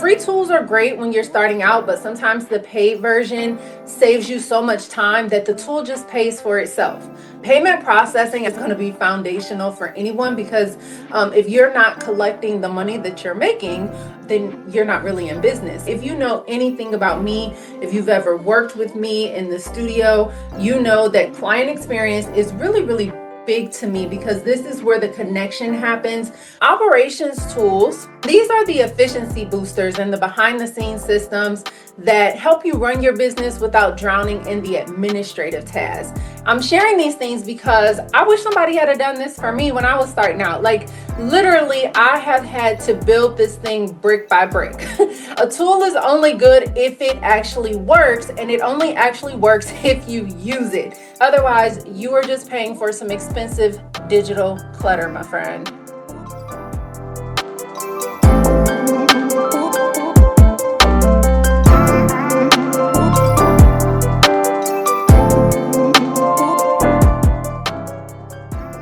Free tools are great when you're starting out, but sometimes the paid version saves you so much time that the tool just pays for itself. Payment processing is going to be foundational for anyone because if you're not collecting the money that you're making, then you're not really in business. If you know anything about me, if you've ever worked with me in the studio, you know that client experience is really big to me because this is where the connection happens. Operations tools, these are the efficiency boosters and the behind the scenes systems that help you run your business without drowning in the administrative tasks. I'm sharing these things because I wish somebody had done this for me when I was starting out. Like literally, I have had to build this thing brick by brick. A tool is only good if it actually works, and it only actually works if you use it. Otherwise, you are just paying for some expensive digital clutter, my friend.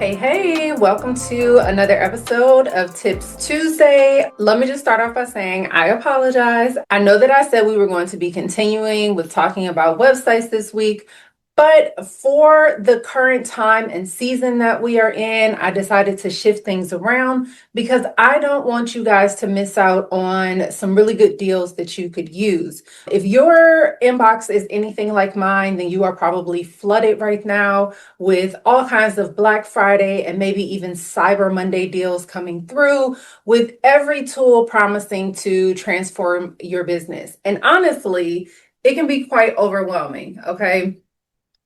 Hey, welcome to another episode of Tips Tuesday. Let me just start off by saying I apologize. I know that I said we were going to be continuing with talking about websites this week, but for the current time and season that we are in, I decided to shift things around because I don't want you guys to miss out on some really good deals that you could use. If your inbox is anything like mine, then you are probably flooded right now with all kinds of Black Friday and maybe even Cyber Monday deals coming through, with every tool promising to transform your business. And honestly, it can be quite overwhelming, okay?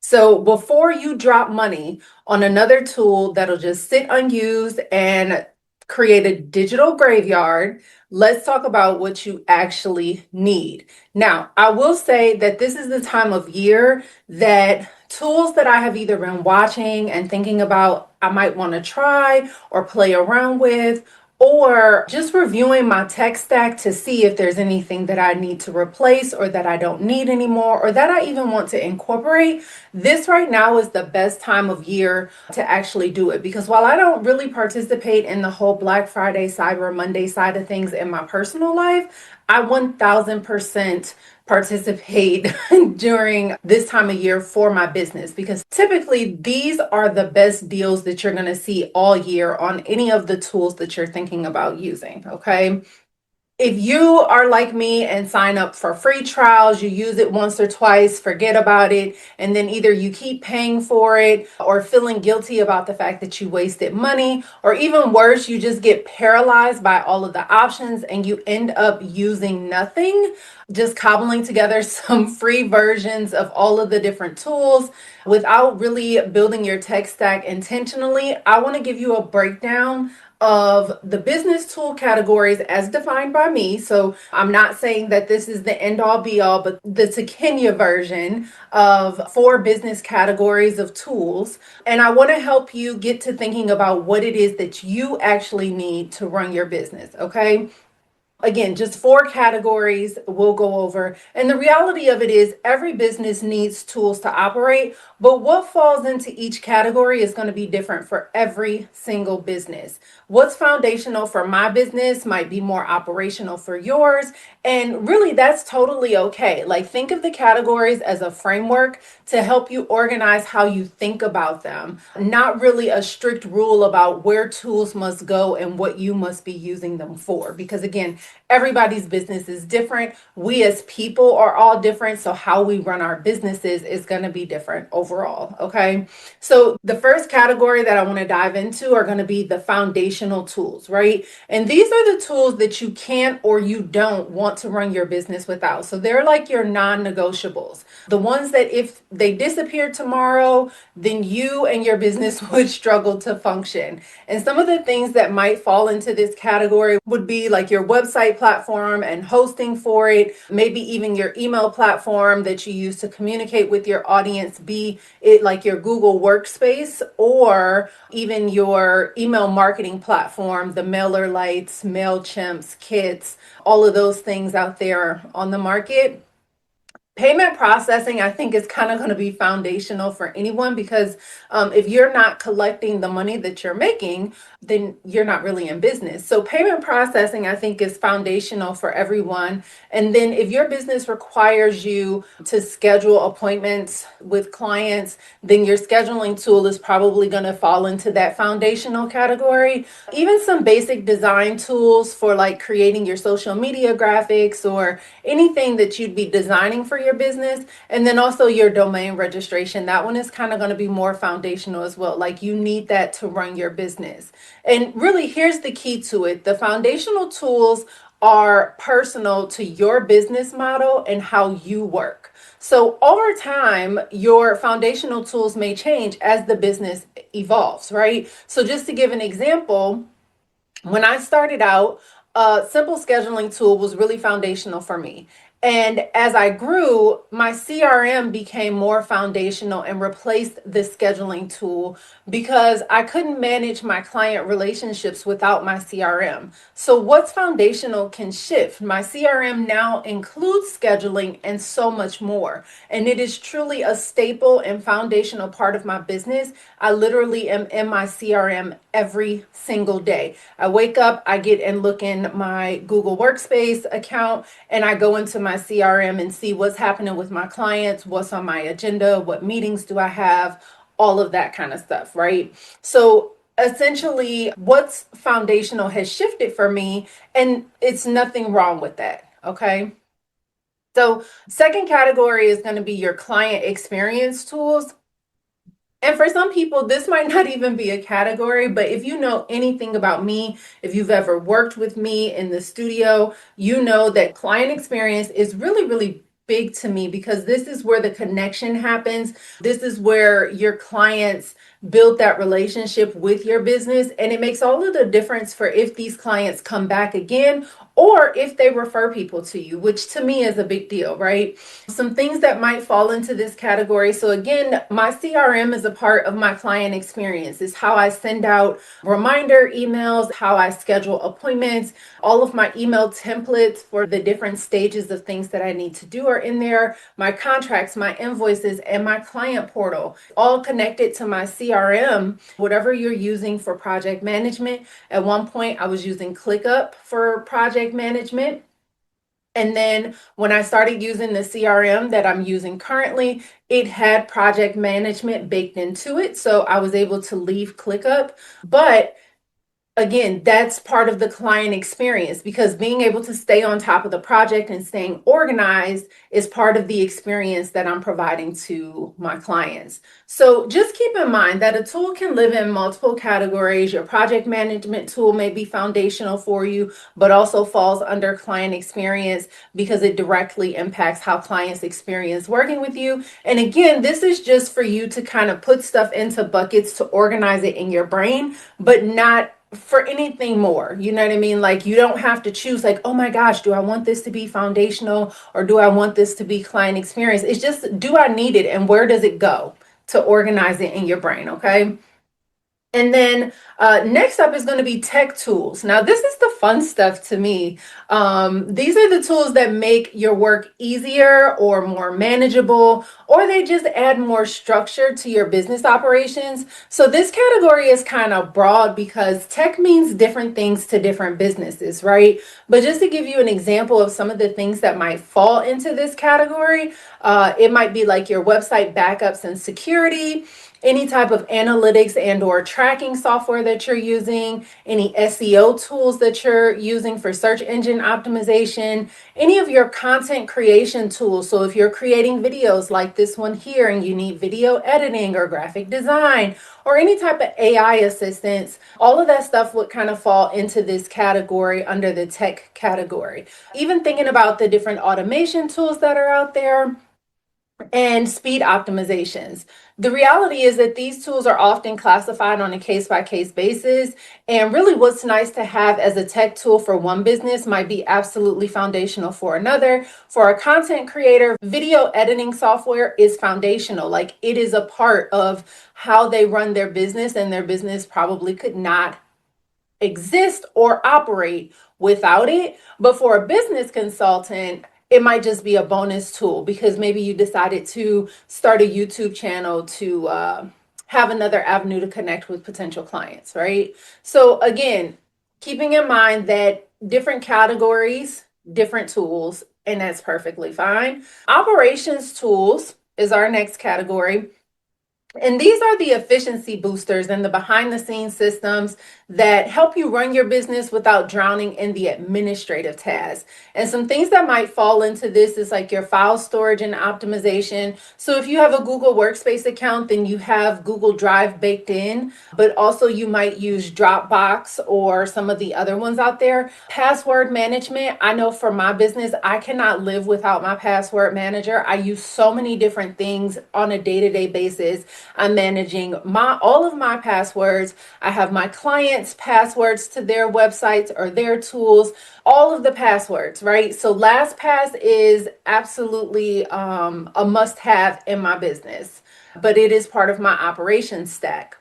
So before you drop money on another tool that'll just sit unused and create a digital graveyard, let's talk about what you actually need. Now, I will say that this is the time of year that tools that I have either been watching and thinking about I might want to try or play around with, or just reviewing my tech stack to see if there's anything that I need to replace or that I don't need anymore or that I even want to incorporate. This right now is the best time of year to actually do it, because while I don't really participate in the whole Black Friday, Cyber Monday side of things in my personal life, I 1000% participate during this time of year for my business, because typically these are the best deals that you're going to see all year on any of the tools that you're thinking about using. Okay. If you are like me and sign up for free trials, you use it once or twice, forget about it, and then either you keep paying for it or feeling guilty about the fact that you wasted money, or even worse, you just get paralyzed by all of the options and you end up using nothing, just cobbling together some free versions of all of the different tools without really building your tech stack intentionally. I want to give you a breakdown of the business tool categories as defined by me. So I'm not saying that this is the end all be all, but the Takenya version of 4 business categories of tools. And I want to help you get to thinking about what it is that you actually need to run your business. Okay. Again, just 4 categories we'll go over. And the reality of it is every business needs tools to operate, but what falls into each category is going to be different for every single business. What's foundational for my business might be more operational for yours. And really, that's totally okay. Like, think of the categories as a framework to help you organize how you think about them, not really a strict rule about where tools must go and what you must be using them for. Because again, everybody's business is different. We as people are all different. So how we run our businesses is going to be different overall. Okay. So the first category that I want to dive into are going to be the foundational tools, right? And these are the tools that you can't or you don't want to run your business without. So they're like your non-negotiables. The ones that if they disappeared tomorrow, then you and your business would struggle to function. And some of the things that might fall into this category would be like your website platform and hosting for it, maybe even your email platform that you use to communicate with your audience, be it like your Google Workspace or even your email marketing platform, the MailerLites, MailChimps, Kits, all of those things out there on the market. Payment processing, I think, is kind of going to be foundational for anyone because if you're not collecting the money that you're making, then you're not really in business. So, payment processing, I think, is foundational for everyone. And then, if your business requires you to schedule appointments with clients, then your scheduling tool is probably going to fall into that foundational category. Even some basic design tools for like creating your social media graphics or anything that you'd be designing for your business. And then also your domain registration. That one is kind of going to be more foundational as well. Like you need that to run your business. And really, here's the key to it: the foundational tools are personal to your business model and how you work. So over time, your foundational tools may change as the business evolves, right? So just to give an example, when I started out, a simple scheduling tool was really foundational for me. And as I grew, my CRM became more foundational and replaced the scheduling tool because I couldn't manage my client relationships without my CRM. So, what's foundational can shift. My CRM now includes scheduling and so much more. And it is truly a staple and foundational part of my business. I literally am in my CRM every single day. I wake up, I get and look in my Google Workspace account, and I go into my CRM and see what's happening with my clients, what's on my agenda, what meetings do I have, all of that kind of stuff, right? So essentially, what's foundational has shifted for me, and it's nothing wrong with that, okay? So, second category is going to be your client experience tools. And for some people, this might not even be a category, but if you know anything about me, if you've ever worked with me in the studio, you know that client experience is really, really big to me because this is where the connection happens. This is where your clients build that relationship with your business. And it makes all of the difference for if these clients come back again or if they refer people to you, which to me is a big deal, right? Some things that might fall into this category. So again, my CRM is a part of my client experience. It's how I send out reminder emails, how I schedule appointments. All of my email templates for the different stages of things that I need to do are in there. My contracts, my invoices, and my client portal, all connected to my CRM. Whatever you're using for project management. At one point, I was using ClickUp for project management. And then when I started using the CRM that I'm using currently, it had project management baked into it. So I was able to leave ClickUp. But again, that's part of the client experience because being able to stay on top of the project and staying organized is part of the experience that I'm providing to my clients. So just keep in mind that a tool can live in multiple categories. Your project management tool may be foundational for you, but also falls under client experience because it directly impacts how clients experience working with you. And again, this is just for you to kind of put stuff into buckets to organize it in your brain, but not for anything more. You know what I mean? Like you don't have to choose like, oh my gosh, do I want this to be foundational or do I want this to be client experience? It's just, do I need it and where does it go to organize it in your brain? Okay. And then next up is going to be tech tools. Now, this is the fun stuff to me. These are the tools that make your work easier or more manageable, or they just add more structure to your business operations. So this category is kind of broad because tech means different things to different businesses, right? But just to give you an example of some of the things that might fall into this category, it might be like your website backups and security, any type of analytics and or tracking software that you're using, any SEO tools that you're using for search engine optimization, any of your content creation tools. So if you're creating videos like this one here and you need video editing or graphic design or any type of AI assistance, all of that stuff would kind of fall into this category under the tech category. Even thinking about the different automation tools that are out there and speed optimizations. The reality is that these tools are often classified on a case by case basis. And really, what's nice to have as a tech tool for one business might be absolutely foundational for another. For a content creator, video editing software is foundational. Like it is a part of how they run their business, and their business probably could not exist or operate without it. But for a business consultant, it might just be a bonus tool because maybe you decided to start a YouTube channel to have another avenue to connect with potential clients, right? So again, keeping in mind that different categories, different tools, and that's perfectly fine. Operations tools is our next category. And these are the efficiency boosters and the behind the scenes systems that help you run your business without drowning in the administrative tasks. And some things that might fall into this is like your file storage and optimization. So if you have a Google Workspace account, then you have Google Drive baked in, but also you might use Dropbox or some of the other ones out there. Password management. I know for my business, I cannot live without my password manager. I use so many different things on a day-to-day basis. I'm managing all of my passwords. I have my clients' passwords to their websites or their tools, all of the passwords, right? So LastPass is absolutely a must-have in my business, but it is part of my operations stack.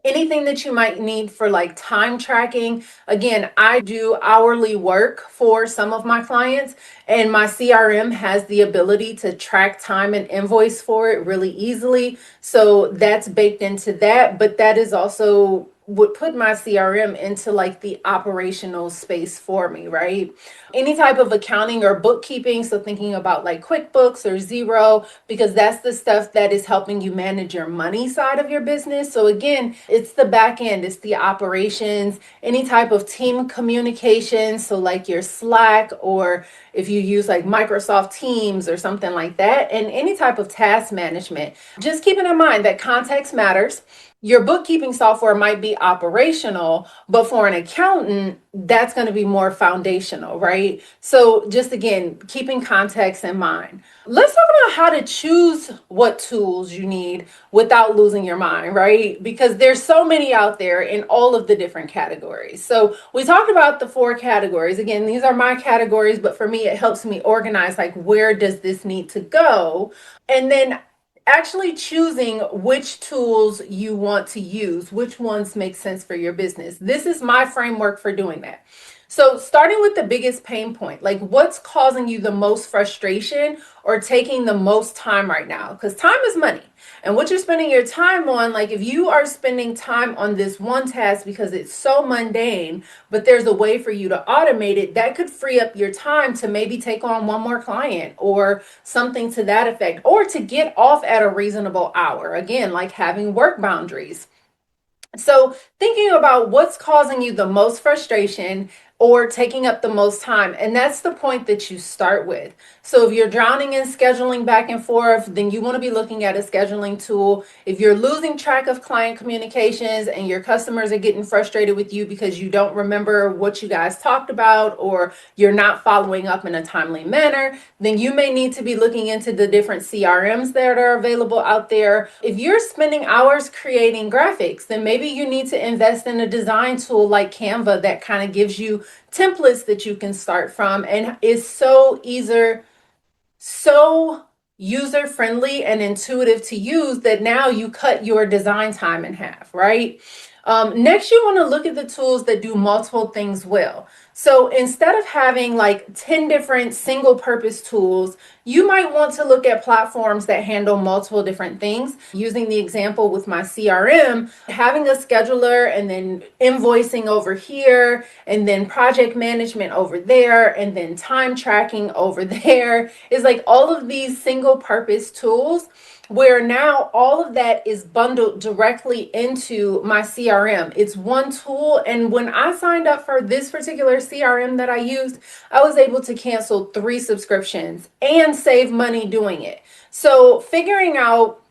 Anything that you might need for like time tracking. Again, I do hourly work for some of my clients, and my CRM has the ability to track time and invoice for it really easily. So that's baked into that, but that is also would put my CRM into like the operational space for me, right? Any type of accounting or bookkeeping. So thinking about like QuickBooks or Xero, because that's the stuff that is helping you manage your money side of your business. So again, it's the back end, it's the operations, any type of team communication. So like your Slack, or if you use like Microsoft Teams or something like that, and any type of task management. Just keeping in mind that context matters. Your bookkeeping software might be operational, but for an accountant, that's going to be more foundational, right? So just again, keeping context in mind. Let's talk about how to choose what tools you need without losing your mind, right? Because there's so many out there in all of the different categories. So we talked about the 4 categories. Again, these are my categories, but for me, it helps me organize like where does this need to go? And then actually choosing which tools you want to use, which ones make sense for your business. This is my framework for doing that. So, starting with the biggest pain point, like what's causing you the most frustration or taking the most time right now? Because time is money. And what you're spending your time on, like if you are spending time on this one task because it's so mundane, but there's a way for you to automate it, that could free up your time to maybe take on one more client or something to that effect, or to get off at a reasonable hour. Again, like having work boundaries. So, thinking about what's causing you the most frustration or taking up the most time. And that's the point that you start with. So, if you're drowning in scheduling back and forth, then you want to be looking at a scheduling tool. If you're losing track of client communications and your customers are getting frustrated with you because you don't remember what you guys talked about, or you're not following up in a timely manner, then you may need to be looking into the different CRMs that are available out there. If you're spending hours creating graphics, then maybe you need to invest in a design tool like Canva that kind of gives you templates that you can start from and is so user friendly and intuitive to use that now you cut your design time in half, right? Next, you want to look at the tools that do multiple things well. So instead of having like 10 different single purpose tools, you might want to look at platforms that handle multiple different things. Using the example with my CRM, having a scheduler and then invoicing over here, and then project management over there, and then time tracking over there is like all of these single purpose tools where now all of that is bundled directly into my CRM. It's one tool. And when I signed up for this particular CRM that I used, I was able to cancel 3 subscriptions and save money doing it. So figuring out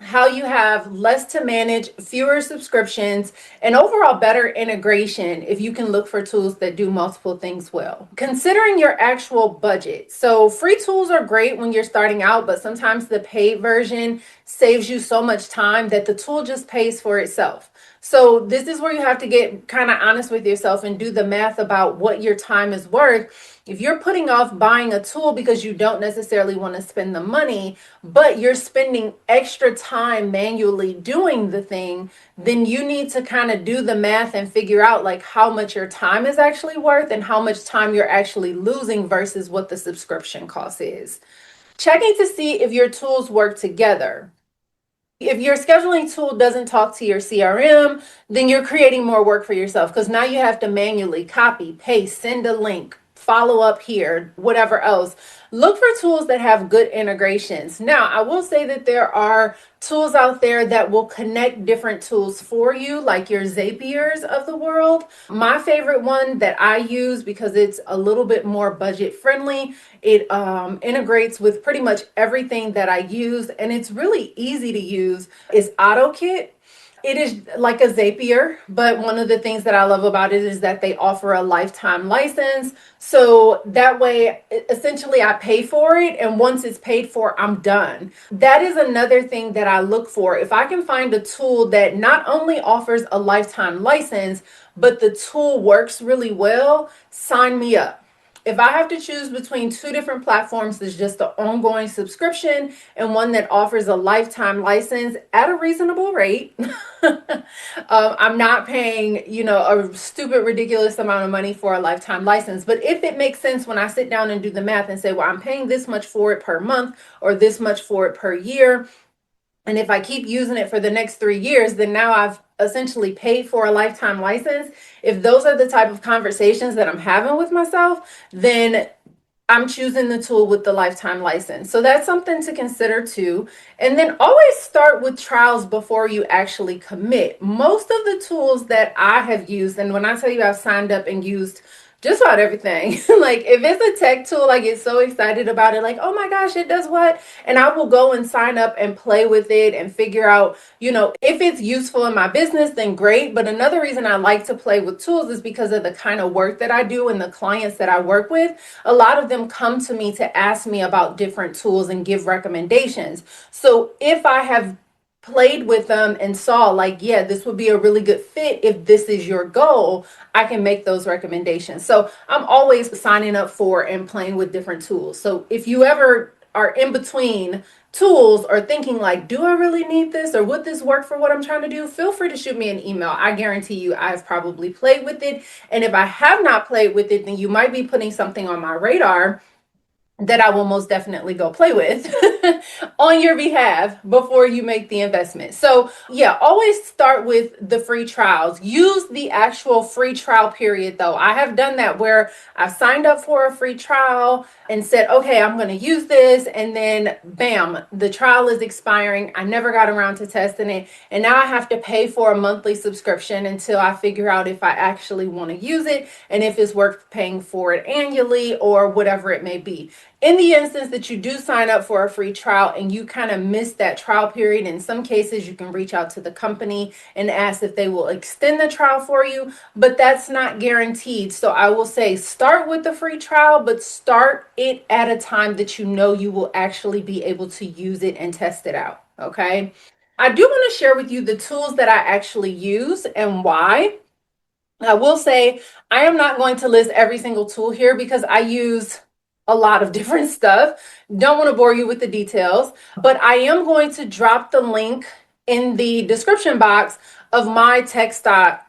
how you have less to manage, fewer subscriptions, and overall better integration if you can look for tools that do multiple things well. Considering your actual budget. So free tools are great when you're starting out, but sometimes the paid version saves you so much time that the tool just pays for itself. So this is where you have to get kind of honest with yourself and do the math about what your time is worth. If you're putting off buying a tool because you don't necessarily want to spend the money, but you're spending extra time manually doing the thing, then you need to kind of do the math and figure out like how much your time is actually worth and how much time you're actually losing versus what the subscription cost is. Checking to see if your tools work together. If your scheduling tool doesn't talk to your CRM, then you're creating more work for yourself because now you have to manually copy, paste, send a link, follow up here, whatever else. Look for tools that have good integrations. Now, I will say that there are tools out there that will connect different tools for you, like your Zapiers of the world. My favorite one that I use because it's a little bit more budget friendly, it integrates with pretty much everything that I use, and it's really easy to use, is Audit. It is like a Zapier, but one of the things that I love about it is that they offer a lifetime license. So that way, essentially, I pay for it. And once it's paid for, I'm done. That is another thing that I look for. If I can find a tool that not only offers a lifetime license, but the tool works really well, sign me up. If I have to choose between two different platforms, there's just the ongoing subscription and one that offers a lifetime license at a reasonable rate. I'm not paying, a stupid, ridiculous amount of money for a lifetime license. But if it makes sense when I sit down and do the math and say, well, I'm paying this much for it per month or this much for it per year, and if I keep using it for the next 3 years, then now I've essentially paid for a lifetime license. If those are the type of conversations that I'm having with myself, then I'm choosing the tool with the lifetime license. So that's something to consider too. And then always start with trials before you actually commit. Most of the tools that I have used, and when I tell you I've signed up and used just about everything. Like if it's a tech tool, I get so excited about it. Like, oh my gosh, it does what? And I will go and sign up and play with it and figure out, if it's useful in my business, then great. But another reason I like to play with tools is because of the kind of work that I do and the clients that I work with. A lot of them come to me to ask me about different tools and give recommendations. So if I have played with them and saw like, yeah, this would be a really good fit if this is your goal, I can make those recommendations. So I'm always signing up for and playing with different tools. So if you ever are in between tools or thinking like, do I really need this or would this work for what I'm trying to do, feel free to shoot me an email. I guarantee you I've probably played with it. And if I have not played with it, then you might be putting something on my radar that I will most definitely go play with on your behalf before you make the investment. So yeah, always start with the free trials. Use the actual free trial period though. I have done that where I've signed up for a free trial and said, okay, I'm going to use this. And then bam, the trial is expiring. I never got around to testing it. And now I have to pay for a monthly subscription until I figure out if I actually want to use it and if it's worth paying for it annually or whatever it may be. In the instance that you do sign up for a free trial and you kind of miss that trial period, in some cases you can reach out to the company and ask if they will extend the trial for you, but that's not guaranteed. So I will say start with the free trial, but start it at a time that you know you will actually be able to use it and test it out. Okay. I do want to share with you the tools that I actually use and why. I will say I am not going to list every single tool here because I use a lot of different stuff. Don't want to bore you with the details, but I am going to drop the link in the description box of my tech stack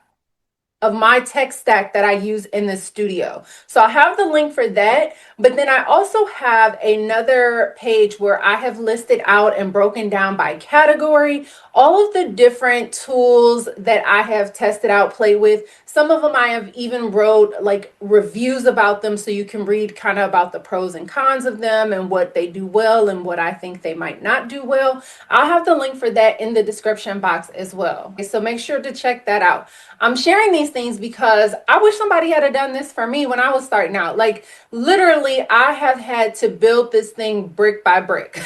that I use in the studio. So I have the link for that, but then I also have another page where I have listed out and broken down by category all of the different tools that I have tested out, played with. Some of them I have even wrote like reviews about them so you can read kind of about the pros and cons of them and what they do well and what I think they might not do well. I'll have the link for that in the description box as well. So make sure to check that out. I'm sharing these things because I wish somebody had done this for me when I was starting out. Like literally, I have had to build this thing brick by brick.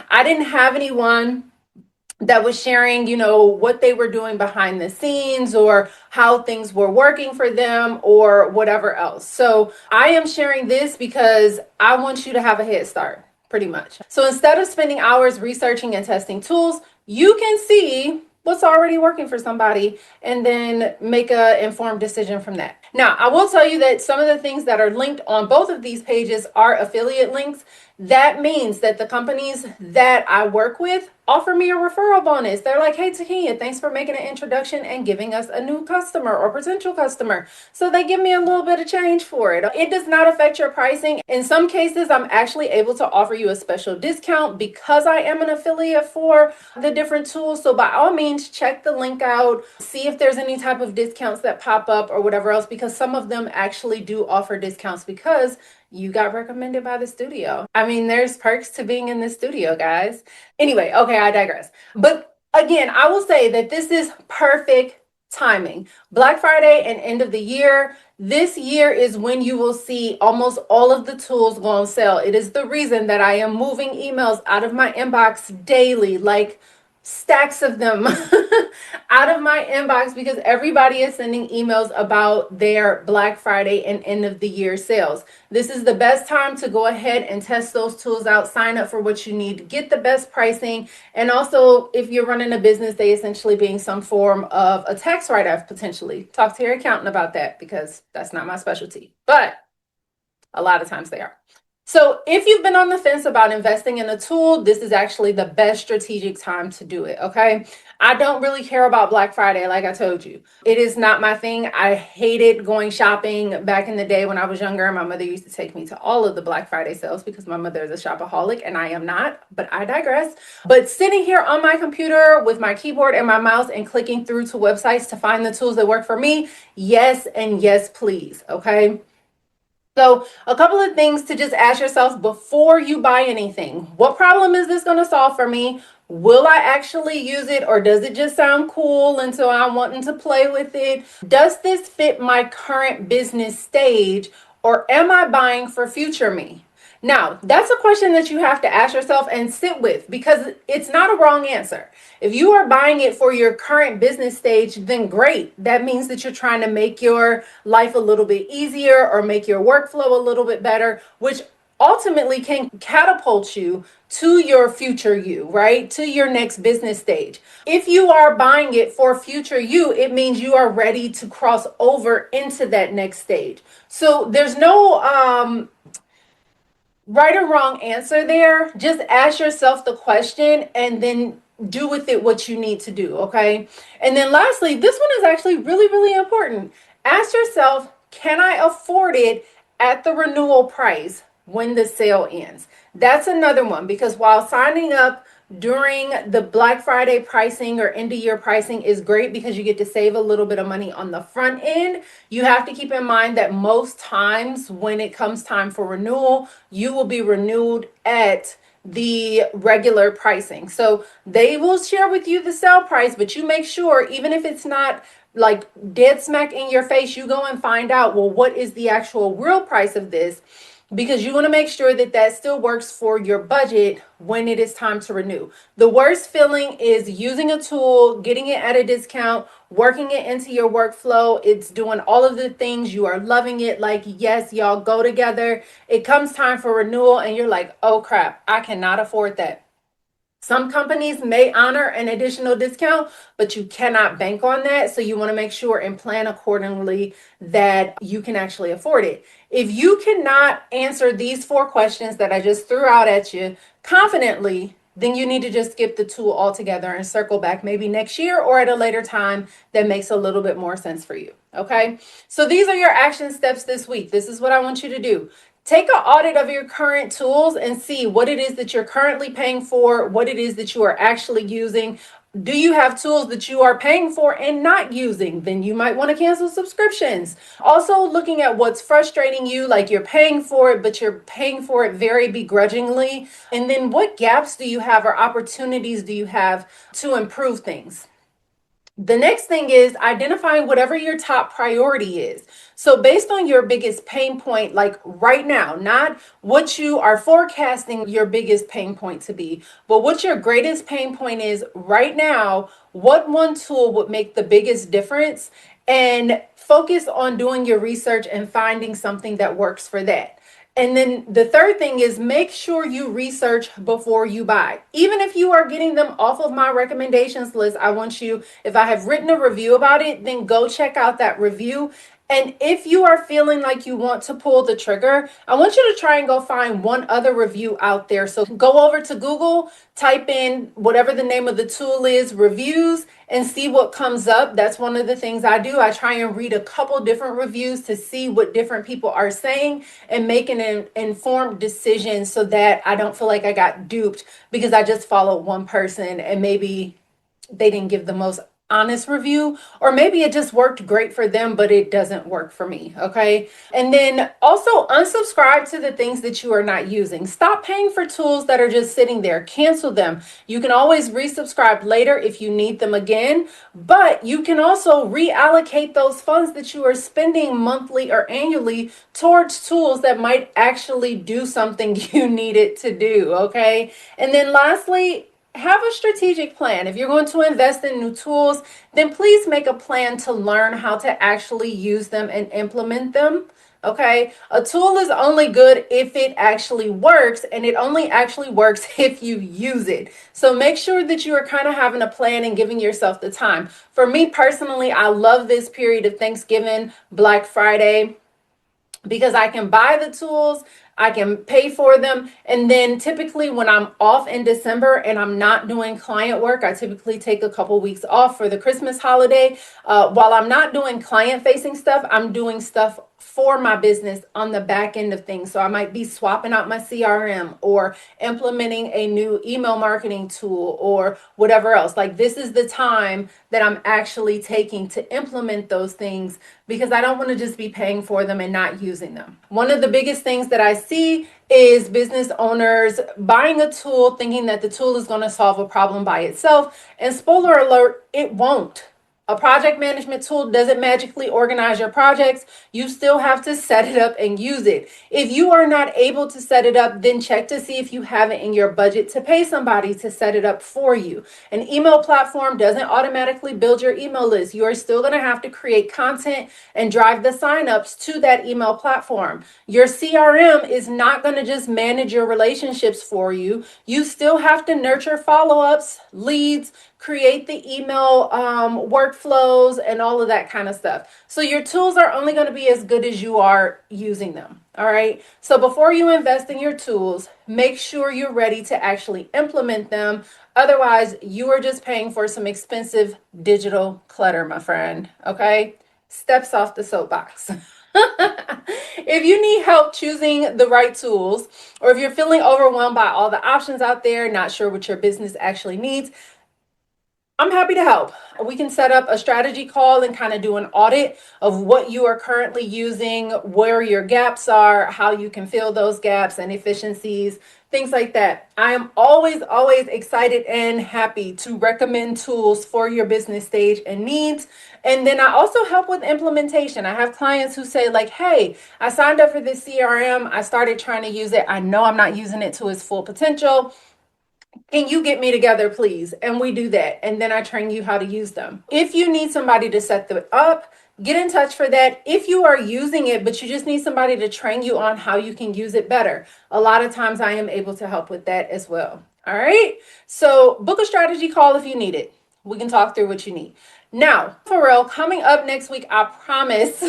I didn't have anyone that was sharing, what they were doing behind the scenes or how things were working for them or whatever else. So I am sharing this because I want you to have a head start, pretty much. So instead of spending hours researching and testing tools, you can see what's already working for somebody and then make an informed decision from that. Now, I will tell you that some of the things that are linked on both of these pages are affiliate links. That means that the companies that I work with offer me a referral bonus. They're like, hey, Takia, thanks for making an introduction and giving us a new customer or potential customer. So they give me a little bit of change for it. It does not affect your pricing. In some cases, I'm actually able to offer you a special discount because I am an affiliate for the different tools. So by all means, check the link out, see if there's any type of discounts that pop up or whatever else, because some of them actually do offer discounts because you got recommended by the studio. I mean, there's perks to being in the studio, guys. Anyway, okay, I digress. But again, I will say that this is perfect timing. Black Friday and end of the year. This year is when you will see almost all of the tools go on sale. It is the reason that I am moving emails out of my inbox daily, like stacks of them out of my inbox, because everybody is sending emails about their Black Friday and end of the year sales. This is the best time to go ahead and test those tools out, sign up for what you need, get the best pricing. And also, if you're running a business, they essentially being some form of a tax write-off potentially. Talk to your accountant about that, because that's not my specialty, but a lot of times they are. So if you've been on the fence about investing in a tool, this is actually the best strategic time to do it, okay? I don't really care about Black Friday, like I told you. It is not my thing. I hated going shopping back in the day when I was younger. My mother used to take me to all of the Black Friday sales because my mother is a shopaholic and I am not, but I digress. But sitting here on my computer with my keyboard and my mouse and clicking through to websites to find the tools that work for me, yes and yes, please, okay? So a couple of things to just ask yourself before you buy anything. What problem is this going to solve for me? Will I actually use it, or does it just sound cool and so I'm wanting to play with it? Does this fit my current business stage, or am I buying for future me? Now, that's a question that you have to ask yourself and sit with, because it's not a wrong answer. If you are buying it for your current business stage, then great. That means that you're trying to make your life a little bit easier or make your workflow a little bit better, which ultimately can catapult you to your future you, right? To your next business stage. If you are buying it for future you, it means you are ready to cross over into that next stage. So there's no right or wrong answer there. Just ask yourself the question and then do with it what you need to do, okay? And then lastly, this one is actually really, really important. Ask yourself, can I afford it at the renewal price when the sale ends? That's another one, because while signing up during the Black Friday pricing or end of year pricing is great because you get to save a little bit of money on the front end, you have to keep in mind that most times when it comes time for renewal, you will be renewed at the regular pricing. So they will share with you the sale price, but you make sure, even if it's not like dead smack in your face, you go and find out, well, what is the actual real price of this? Because you want to make sure that that still works for your budget when it is time to renew. The worst feeling is using a tool, getting it at a discount, working it into your workflow. It's doing all of the things. You are loving it. Like, yes, y'all go together. It comes time for renewal and you're like, oh crap, I cannot afford that. Some companies may honor an additional discount, but you cannot bank on that. So you want to make sure and plan accordingly that you can actually afford it. If you cannot answer these 4 questions that I just threw out at you confidently, then you need to just skip the tool altogether and circle back maybe next year or at a later time that makes a little bit more sense for you. Okay. So these are your action steps this week. This is what I want you to do. Take an audit of your current tools and see what it is that you're currently paying for, what it is that you are actually using. Do you have tools that you are paying for and not using? Then you might want to cancel subscriptions. Also, looking at what's frustrating you, like you're paying for it, but you're paying for it very begrudgingly. And then what gaps do you have or opportunities do you have to improve things? The next thing is identifying whatever your top priority is. So based on your biggest pain point, like right now, not what you are forecasting your biggest pain point to be, but what your greatest pain point is right now, what one tool would make the biggest difference, and focus on doing your research and finding something that works for that. And then the third thing is make sure you research before you buy. Even if you are getting them off of my recommendations list, I want you, if I have written a review about it, then go check out that review And if you are feeling like you want to pull the trigger, I want you to try and go find one other review out there. So go over to Google, type in whatever the name of the tool is, reviews, and see what comes up. That's one of the things I do. I try and read a couple different reviews to see what different people are saying and make an informed decision so that I don't feel like I got duped because I just followed one person and maybe they didn't give the most honest review, or maybe it just worked great for them, but it doesn't work for me. Okay. And then also unsubscribe to the things that you are not using. Stop paying for tools that are just sitting there. Cancel them. You can always resubscribe later if you need them again, but you can also reallocate those funds that you are spending monthly or annually towards tools that might actually do something you need it to do. Okay. And then lastly, have a strategic plan. If you're going to invest in new tools, then please make a plan to learn how to actually use them and implement them. Okay. A tool is only good if it actually works, and it only actually works if you use it. So make sure that you are kind of having a plan and giving yourself the time. For me personally, I love this period of Thanksgiving, Black Friday, because I can buy the tools, I can pay for them. And then typically when I'm off in December and I'm not doing client work, I typically take a couple weeks off for the Christmas holiday. While I'm not doing client facing stuff, I'm doing stuff for my business on the back end of things. So I might be swapping out my CRM or implementing a new email marketing tool or whatever else. Like, this is the time that I'm actually taking to implement those things because I don't want to just be paying for them and not using them. One of the biggest things that I see is business owners buying a tool thinking that the tool is going to solve a problem by itself. And spoiler alert, it won't. A project management tool doesn't magically organize your projects. You still have to set it up and use it. If you are not able to set it up, then check to see if you have it in your budget to pay somebody to set it up for you. An email platform doesn't automatically build your email list. You are still going to have to create content and drive the signups to that email platform. Your CRM is not going to just manage your relationships for you. You still have to nurture follow-ups, leads, create the email workflows and all of that kind of stuff. So your tools are only going to be as good as you are using them. All right. So before you invest in your tools, make sure you're ready to actually implement them. Otherwise, you are just paying for some expensive digital clutter, my friend. Okay. Steps off the soapbox. If you need help choosing the right tools, or if you're feeling overwhelmed by all the options out there, not sure what your business actually needs, I'm happy to help. We can set up a strategy call and kind of do an audit of what you are currently using, where your gaps are, how you can fill those gaps and efficiencies, things like that. I am always excited and happy to recommend tools for your business stage and needs. And then I also help with implementation. I have clients who say like, hey, I signed up for this CRM. I started trying to use it. I know I'm not using it to its full potential. Can you get me together, please? And we do that. And then I train you how to use them. If you need somebody to set them up, get in touch for that. If you are using it, but you just need somebody to train you on how you can use it better, a lot of times I am able to help with that as well. All right. So book a strategy call if you need it. We can talk through what you need. Now, for real, coming up next week, I promise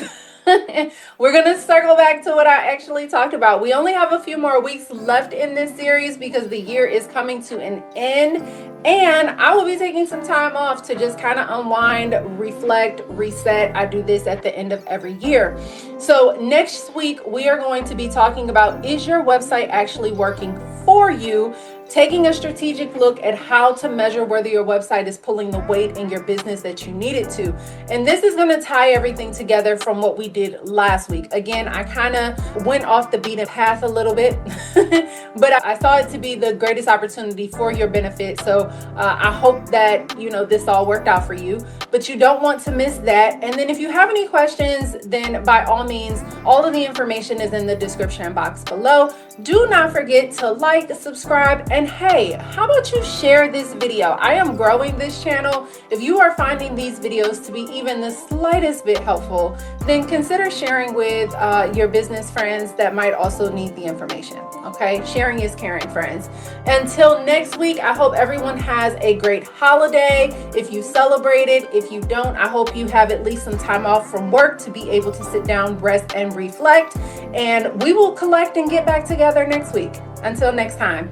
we're going to circle back to what I actually talked about. We only have a few more weeks left in this series because the year is coming to an end, and I will be taking some time off to just kind of unwind, reflect, reset. I do this at the end of every year. So next week, we are going to be talking about, is your website actually working for you? Taking a strategic look at how to measure whether your website is pulling the weight in your business that you need it to. And this is going to tie everything together from what we did last week. Again, I kind of went off the beaten path a little bit, but I saw it to be the greatest opportunity for your benefit. So I hope that, this all worked out for you, but you don't want to miss that. And then if you have any questions, then by all means, all of the information is in the description box below. Do not forget to like, subscribe, and hey, how about you share this video? I am growing this channel. If you are finding these videos to be even the slightest bit helpful, then consider sharing with your business friends that might also need the information. Okay, sharing is caring, friends. Until next week, I hope everyone has a great holiday. If you celebrate it, if you don't, I hope you have at least some time off from work to be able to sit down, rest, and reflect. And we will collect and get back together next week. Until next time.